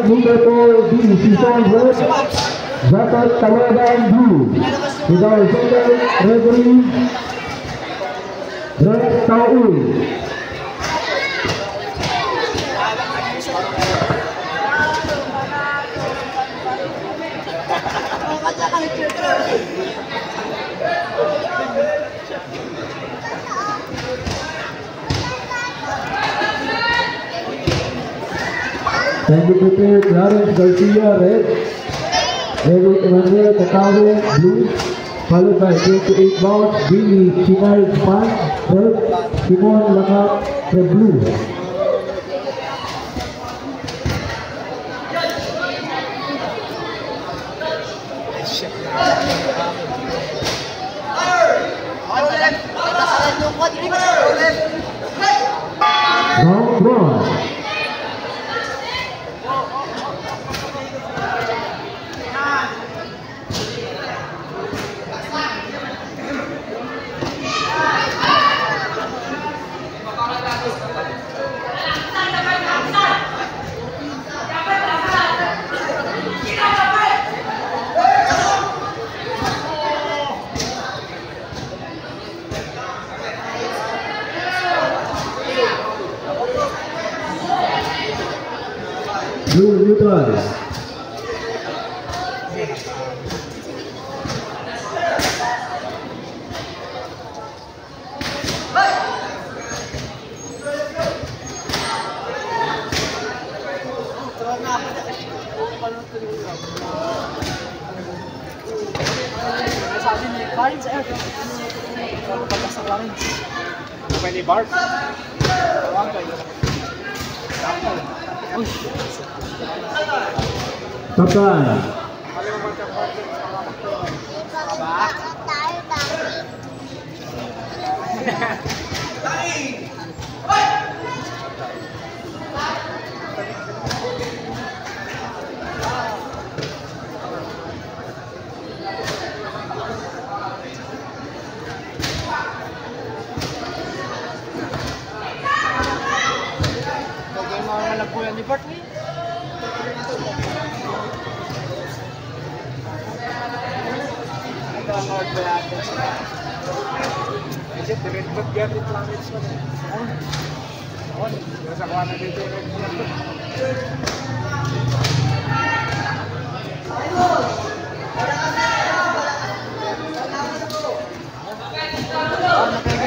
number 4 B season red Zakat Tawadan blue. With our second referee Red Taul. Thank you, prepare Clarence Garcia, red. David Emmanuel Takawe, blue. Followed by 28 bounce, Billy Chinal Pan, red. Simon Lakap, red blue. Round one. Blue neutral. Sabi ni Cards eh. Kalau pagkas ng Cards. Pwede bar? Tawag kayo. Stop time. Nagpuyan ni Bart ni. Nag-hard ba natin siya? Kasi direct ba't gati planets mo na? Oo. Nasa kuha na dito yung red blood.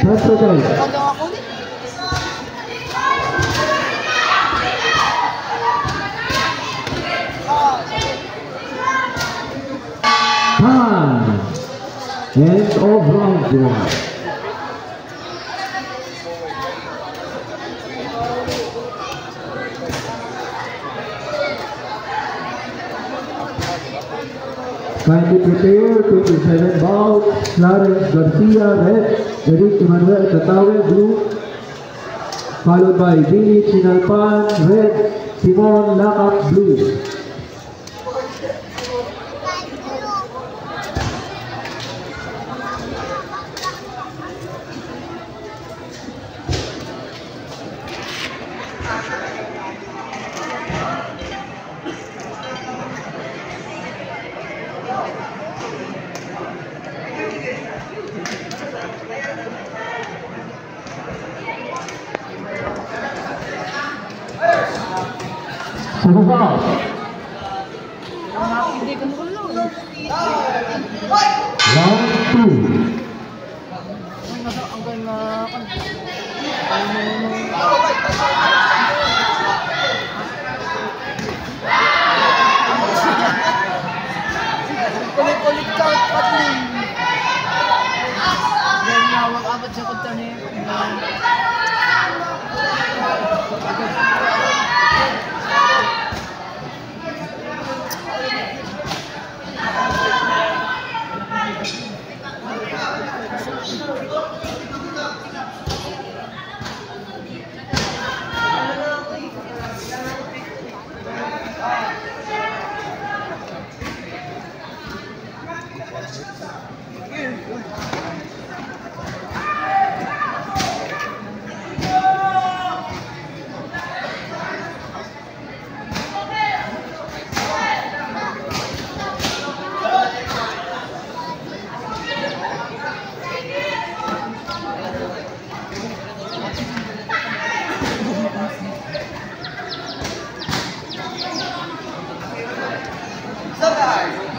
That's okay. Time. End of round one. Kindly prepare 27 bout. Clarence Garcia, red. David Emmanuel Takawe, blue. Followed by Billy Chinalpan, red. Simon Lakap, blue. Round Kulit-kulit ka at patling. Dahil nawag abat sa kunta niya.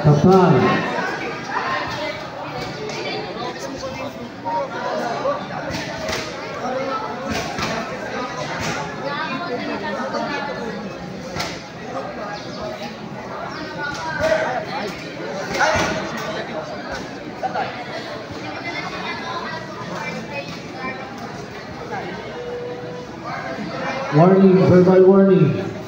Kapal. Warning, verbal warning.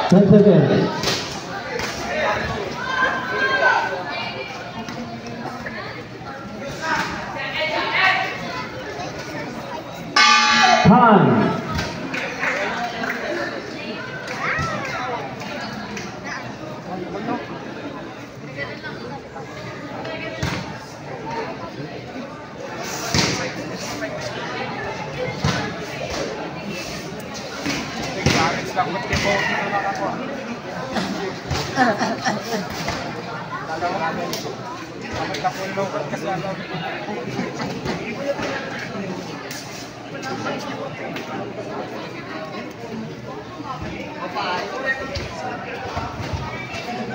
Ten seconds. Time.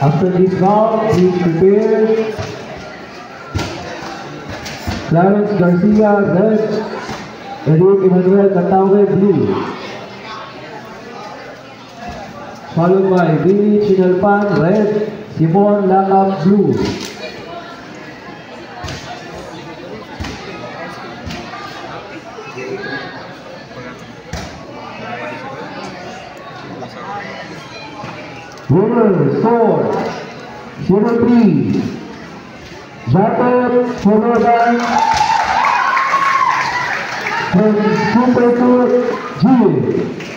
After this round, please prepare. Clarence Garcia, red. Eric Emmanuel Catawe, blue. Followed by Billy Chinalpan, red. Simon Lakab, blue. Winner score 0-3. Jacob Fonodan from Super Tour G.